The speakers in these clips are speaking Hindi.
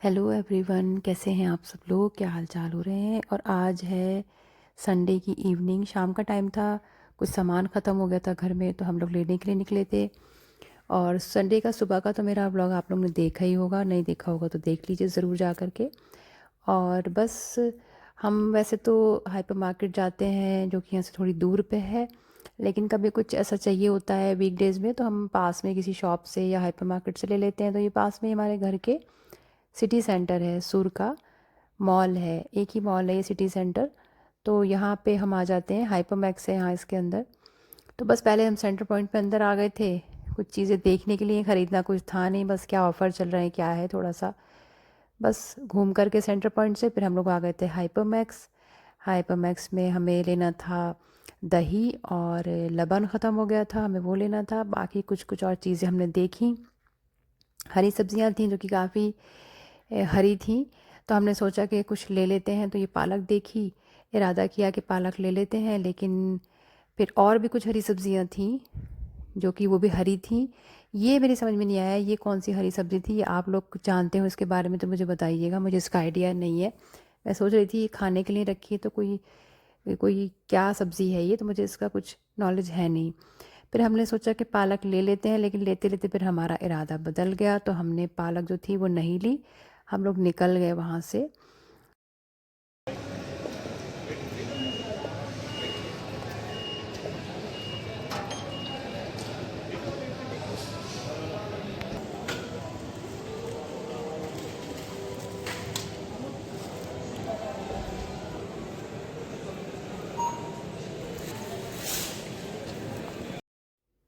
हेलो एवरीवन, कैसे हैं आप सब लोग? क्या हाल चाल हो रहे हैं? और आज है संडे की इवनिंग, शाम का टाइम था। कुछ सामान ख़त्म हो गया था घर में, तो हम लोग लेने के लिए निकले थे। और संडे का सुबह का तो मेरा व्लॉग आप लोग ने देखा ही होगा, नहीं देखा होगा तो देख लीजिए ज़रूर जा कर के। और बस हम वैसे तो हाइपर मार्केट जाते हैं जो कि यहाँ से थोड़ी दूर पे है, लेकिन कभी कुछ ऐसा चाहिए होता है वीकडेज़ में तो हम पास में किसी शॉप से या हाइपर मार्केट से ले लेते हैं। तो ये पास में हमारे घर के सिटी सेंटर है, सुर का मॉल है, एक ही मॉल है ये सिटी सेंटर। तो यहाँ पे हम आ जाते हैं, हाइपर मैक्स है यहाँ इसके अंदर। तो बस पहले हम सेंटर पॉइंट पे अंदर आ गए थे, कुछ चीज़ें देखने के लिए, ख़रीदना कुछ था नहीं, बस क्या ऑफ़र चल रहे हैं क्या है थोड़ा सा। बस घूम कर के सेंटर पॉइंट से फिर हम लोग आ गए थे हाइपर मैक्स। हाइपर मैक्स में हमें लेना था दही, और लबन ख़त्म हो गया था, हमें वो लेना था। बाकी कुछ कुछ और चीज़ें हमने देखी। हरी सब्जियां थी जो कि काफ़ी हरी थी, तो हमने सोचा कि कुछ ले लेते हैं। तो ये पालक देखी, इरादा किया कि पालक ले लेते हैं, लेकिन फिर और भी कुछ हरी सब्जियां थीं जो कि वो भी हरी थी। ये मेरी समझ में नहीं आया ये कौन सी हरी सब्ज़ी थी। ये आप लोग कुछ जानते हो इसके बारे में तो मुझे बताइएगा, मुझे इसका आइडिया नहीं है। मैं सोच रही थी ये खाने के लिए रखी है तो कोई कोई क्या सब्ज़ी है ये, तो मुझे इसका कुछ नॉलेज है नहीं। फिर हमने सोचा कि पालक ले लेते हैं, लेकिन लेते लेते फिर हमारा इरादा बदल गया, तो हमने पालक जो थी वो नहीं ली, हम लोग निकल गए वहाँ से।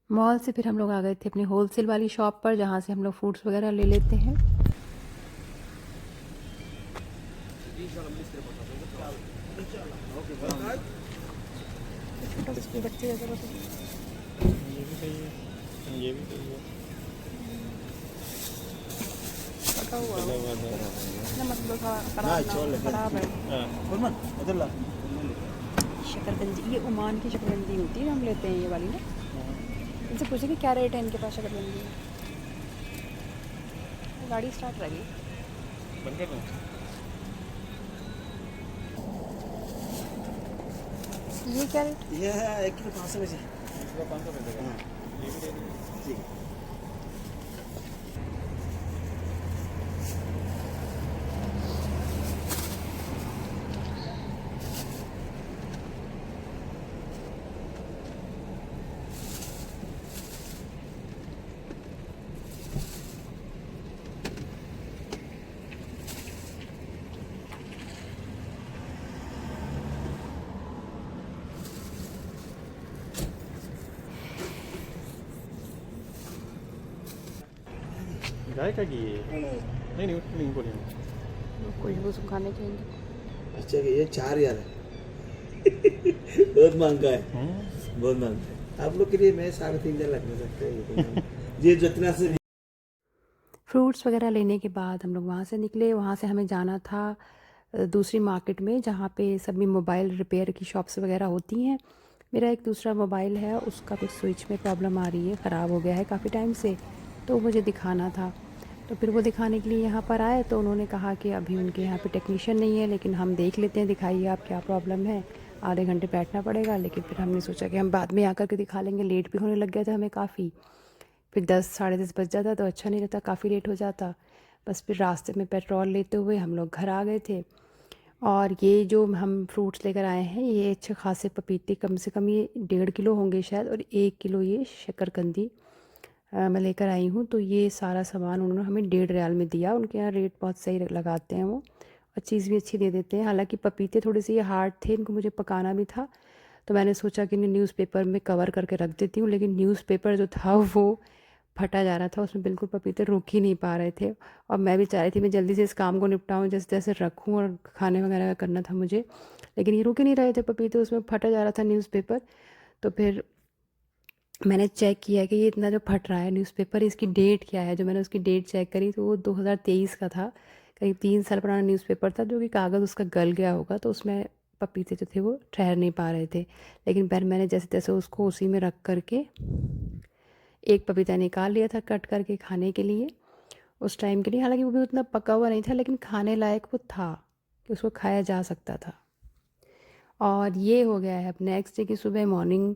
मॉल से फिर हम लोग आ गए थे अपनी होलसेल वाली शॉप पर, जहाँ से हम लोग फ्रूट्स वगैरह ले लेते हैं। ये भी सही है, ये भी सही है। पका हुआ चला हो, हुआ था। नमक तो खराब है। हाँ। शकरकंदी, ये ओमान की शकरकंदी होती है, हम लेते हैं ये वाली ना। इनसे पूछेंगे क्या रेट है इनके पास शकरकंदी। गाड़ी स्टार्ट रहेगी। बंद कर दो। ये क्या रेट? ये है 1 किलो 500 में से। इसका 500 दे देगा। हाँ ये भी दे दीजिए। ठीक है। गाय का घी है? नहीं नहीं उसको नहीं बोलेंगे। खुशबू सुखाने के लिए। अच्छा कि ये 4000 है। बहुत महंगा है, बहुत महंगा है। आप लोग के लिए मैं 3500 लगने सकते हैं ये जितना से। फ्रूट्स वगैरह लेने के बाद हम लोग वहाँ से निकले। वहाँ से हमें जाना था दूसरी मार्केट में, जहाँ पे सभी मोबाइल रिपेयर की शॉप्स वगैरह होती हैं। मेरा एक दूसरा मोबाइल है, उसका कुछ स्विच में प्रॉब्लम आ रही है, ख़राब हो गया है काफ़ी टाइम से, तो मुझे दिखाना था। तो फिर वो दिखाने के लिए यहाँ पर आए, तो उन्होंने कहा कि अभी उनके यहाँ पे टेक्नीशियन नहीं है, लेकिन हम देख लेते हैं, दिखाइए आप क्या प्रॉब्लम है। आधे घंटे बैठना पड़ेगा, लेकिन फिर हमने सोचा कि हम बाद में आकर के दिखा लेंगे। लेट भी होने लग गया था हमें काफ़ी, फिर 10 साढ़े 10 बज जाता तो अच्छा नहीं रहता, काफ़ी लेट हो जाता। बस फिर रास्ते में पेट्रोल लेते हुए हम लोग घर आ गए थे। और ये जो हम फ्रूट्स लेकर आए हैं, ये अच्छे खासे पपीते, कम से कम ये 1.5 किलो होंगे शायद, और 1 किलो ये शकरकंदी मैं लेकर आई हूँ। तो ये सारा सामान उन्होंने हमें 1.5 रियाल में दिया। उनके यहाँ रेट बहुत सही लगाते हैं वो, और चीज़ भी अच्छी दे देते हैं। हालांकि पपीते थोड़े से ये हार्ड थे, इनको मुझे पकाना भी था, तो मैंने सोचा कि इन्हें न्यूज़पेपर में कवर करके रख देती हूँ, लेकिन न्यूज़पेपर जो था वो फटा जा रहा था, उसमें बिल्कुल पपीते रुक ही नहीं पा रहे थे। और मैं भी चाह रही थी मैं जल्दी से इस काम को निपटाऊँ, जैसे तैसे रखूँ, और खाने वगैरह का करना था मुझे, लेकिन ये रुक ही नहीं रहे थे पपीते, उसमें फटा जा रहा था न्यूज़पेपर। तो फिर मैंने चेक किया कि ये इतना जो फट रहा है न्यूज़पेपर, इसकी डेट क्या है। जो मैंने उसकी डेट चेक करी तो वो 2023 का था, करीब 3 साल पुराना न्यूज़पेपर था, जो कि कागज़ उसका गल गया होगा, तो उसमें पपीते जो थे वो ठहर नहीं पा रहे थे। लेकिन फिर मैंने जैसे तैसे उसको उसी में रख करके एक पपीता निकाल लिया था कट करके खाने के लिए। उस टाइम के लिए। हालांकि वो भी उतना पका हुआ नहीं था, लेकिन खाने लायक वो था कि उसको खाया जा सकता था। और ये हो गया है अब नेक्स्ट डे की सुबह, मॉर्निंग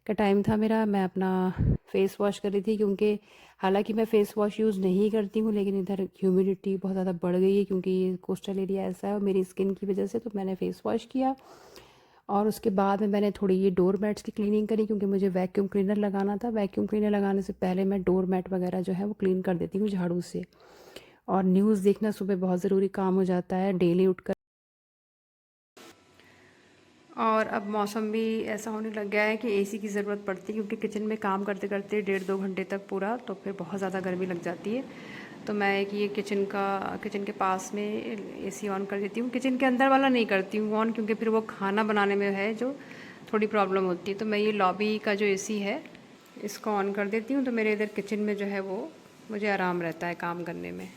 का टाइम था मेरा। मैं अपना फ़ेस वॉश कर रही थी, क्योंकि हालांकि मैं फ़ेस वॉश यूज़ नहीं करती हूँ, लेकिन इधर ह्यूमिडिटी बहुत ज़्यादा बढ़ गई है, क्योंकि ये कोस्टल एरिया ऐसा है और मेरी स्किन की वजह से। तो मैंने फ़ेस वॉश किया और उसके बाद में मैंने थोड़ी ये डोर मैट्स की क्लीनिंग करी, क्योंकि मुझे वैक्यूम क्लीनर लगाना था। वैक्यूम क्लीनर लगाने से पहले मैं डोर मैट वगैरह जो है वो क्लीन कर देती हूँ झाड़ू से। और न्यूज़ देखना सुबह बहुत ज़रूरी काम हो जाता है डेली उठकर। और अब मौसम भी ऐसा होने लग गया है कि एसी की ज़रूरत पड़ती है, क्योंकि किचन में काम करते करते 1.5-2 घंटे तक पूरा, तो फिर बहुत ज़्यादा गर्मी लग जाती है। तो मैं एक ये किचन के पास में एसी ऑन कर देती हूँ। किचन के अंदर वाला नहीं करती हूँ ऑन, क्योंकि फिर वो खाना बनाने में है जो थोड़ी प्रॉब्लम होती है। तो मैं ये लॉबी का जो एसी है इसको ऑन कर देती हूँ, तो मेरे इधर किचन में जो है वो मुझे आराम रहता है काम करने में।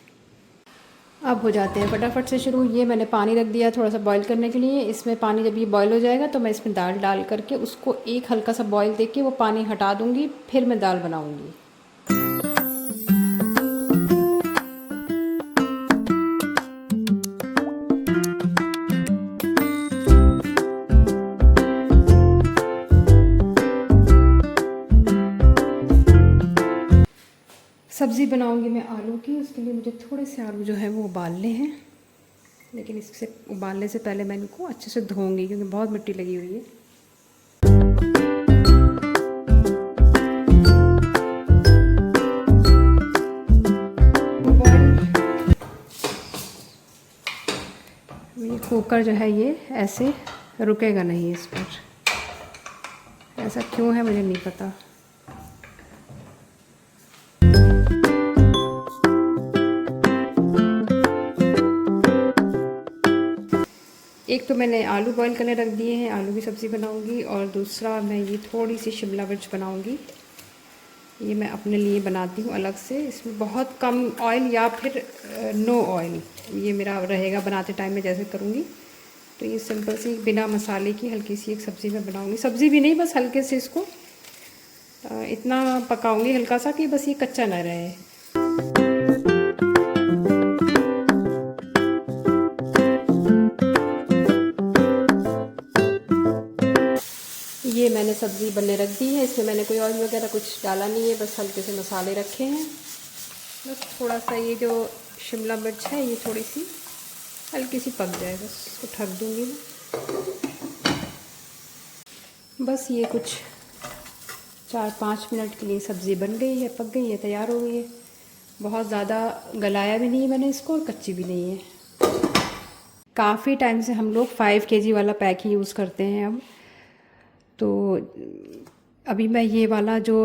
अब हो जाते हैं फटाफट से शुरू। ये मैंने पानी रख दिया थोड़ा सा बॉईल करने के लिए। इसमें पानी जब ये बॉईल हो जाएगा तो मैं इसमें दाल डाल करके उसको एक हल्का सा बॉईल देके वो पानी हटा दूँगी, फिर मैं दाल बनाऊँगी। सब्ज़ी बनाऊँगी मैं आलू की। उसके लिए मुझे थोड़े से आलू जो है वो उबालने हैं, लेकिन इससे उबालने से पहले मैं इनको अच्छे से धोऊँगी, क्योंकि बहुत मिट्टी लगी हुई है। ये कुकर जो है ये ऐसे रुकेगा नहीं इस पर, ऐसा क्यों है मुझे नहीं पता। एक तो मैंने आलू बॉईल करने रख दिए हैं, आलू की सब्ज़ी बनाऊंगी, और दूसरा मैं ये थोड़ी सी शिमला मिर्च बनाऊंगी। ये मैं अपने लिए बनाती हूँ अलग से। इसमें बहुत कम ऑयल या फिर नो ऑयल ये मेरा रहेगा बनाते टाइम में जैसे करूँगी। तो ये सिंपल सी बिना मसाले की हल्की सी एक सब्ज़ी मैं बनाऊँगी। सब्ज़ी भी नहीं, बस हल्के से इसको इतना पकाऊँगी हल्का सा कि बस ये कच्चा ना रहे। ये मैंने सब्ज़ी बनने रख दी है। इसमें मैंने कोई ऑयल वगैरह कुछ डाला नहीं है, बस हल्के से मसाले रखे हैं। बस थोड़ा सा ये जो शिमला मिर्च है ये थोड़ी सी हल्की सी पक जाए, बस इसको ढक दूँगी मैं। बस ये कुछ 4-5 मिनट के लिए सब्ज़ी बन गई है, पक गई है, तैयार हो गई है। बहुत ज़्यादा गलाया भी नहीं है मैंने इसको, और कच्ची भी नहीं है। काफ़ी टाइम से हम लोग 5 kg वाला पैक ही यूज़ करते हैं अब। तो अभी मैं ये वाला जो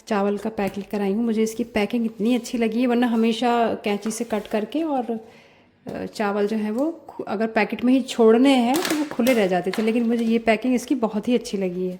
चावल का पैक लेकर आई हूँ, मुझे इसकी पैकिंग इतनी अच्छी लगी है। वरना हमेशा कैंची से कट करके और चावल जो है वो अगर पैकेट में ही छोड़ने हैं तो वो खुले रह जाते थे, लेकिन मुझे ये पैकिंग इसकी बहुत ही अच्छी लगी है।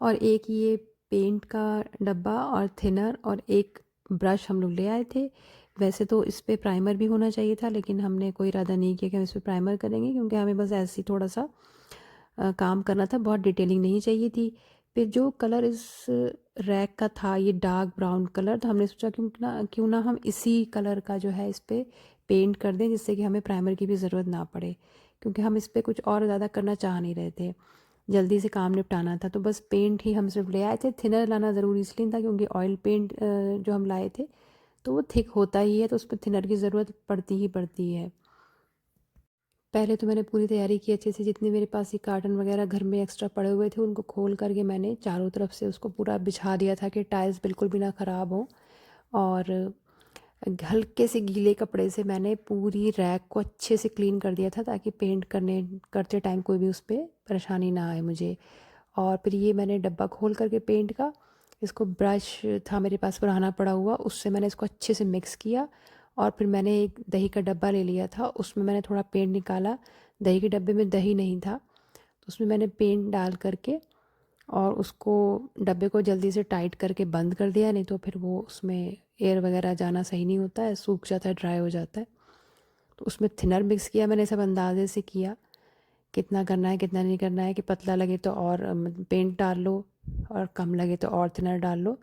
और एक ये पेंट का डब्बा और थिनर और एक ब्रश हम लोग ले आए थे। वैसे तो इस पे प्राइमर भी होना चाहिए था, लेकिन हमने कोई इरादा नहीं किया कि हम इस पे प्राइमर करेंगे, क्योंकि हमें बस ऐसे ही थोड़ा सा काम करना था, बहुत डिटेलिंग नहीं चाहिए थी। फिर जो कलर इस रैक का था ये डार्क ब्राउन कलर, तो हमने सोचा क्यों ना हम इसी कलर का जो है इस पर पेंट कर दें, जिससे कि हमें प्राइमर की भी ज़रूरत ना पड़े, क्योंकि हम इस पर कुछ और ज़्यादा करना चाह नहीं रहे थे, जल्दी से काम निपटाना था। तो बस पेंट ही हम सिर्फ ले आए थे। थिनर लाना ज़रूरी इसलिए था क्योंकि ऑयल पेंट जो हम लाए थे तो वो थिक होता ही है, तो उस पर थिनर की ज़रूरत पड़ती है। पहले तो मैंने पूरी तैयारी की अच्छे से, जितने मेरे पास ये कार्टन वगैरह घर में एक्स्ट्रा पड़े हुए थे उनको खोल करके मैंने चारों तरफ से उसको पूरा बिछा दिया था कि टाइल्स बिल्कुल भी ना ख़राब हो। और हल्के से गीले कपड़े से मैंने पूरी रैक को अच्छे से क्लीन कर दिया था, ताकि पेंट करते टाइम कोई भी उस पर परेशानी ना आए मुझे। और फिर ये मैंने डब्बा खोल करके पेंट का, इसको ब्रश था मेरे पास पुराना पड़ा हुआ, उससे मैंने इसको अच्छे से मिक्स किया। और फिर मैंने एक दही का डब्बा ले लिया था, उसमें मैंने थोड़ा पेंट निकाला। दही के डब्बे में दही नहीं था, तो उसमें मैंने पेंट डाल करके और उसको डब्बे को जल्दी से टाइट करके बंद कर दिया, नहीं तो फिर वो उसमें एयर वगैरह जाना सही नहीं होता है, सूख जाता है, ड्राई हो जाता है। तो उसमें थिनर मिक्स किया मैंने, सब अंदाजे से किया कितना करना है कितना नहीं करना है, कि पतला लगे तो और पेंट डाल लो और कम लगे तो और थिनर डाल लो।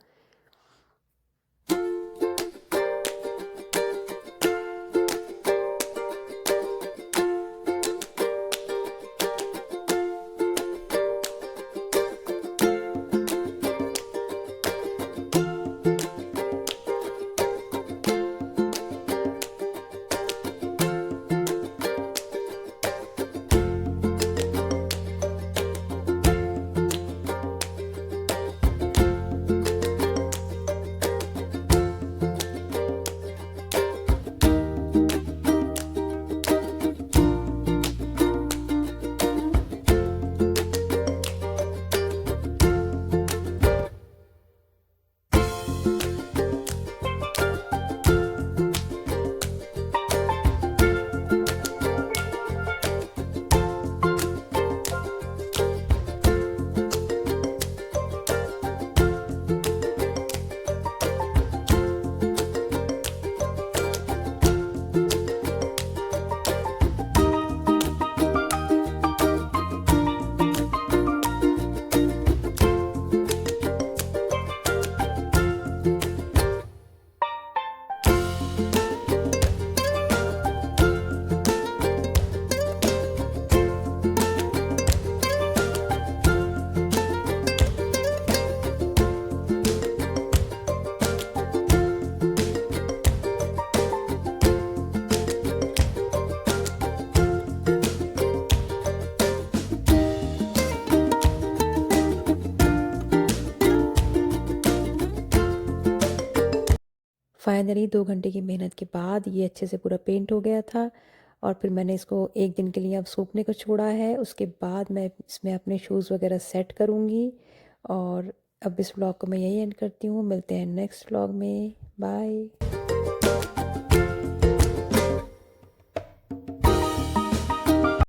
फाइनली 2 घंटे की मेहनत के बाद ये अच्छे से पूरा पेंट हो गया था। और फिर मैंने इसको एक दिन के लिए अब सूखने को छोड़ा है, उसके बाद मैं इसमें अपने शूज़ वगैरह सेट करूँगी। और अब इस व्लॉग को मैं यही एंड करती हूँ, मिलते हैं नेक्स्ट व्लॉग में, बाय।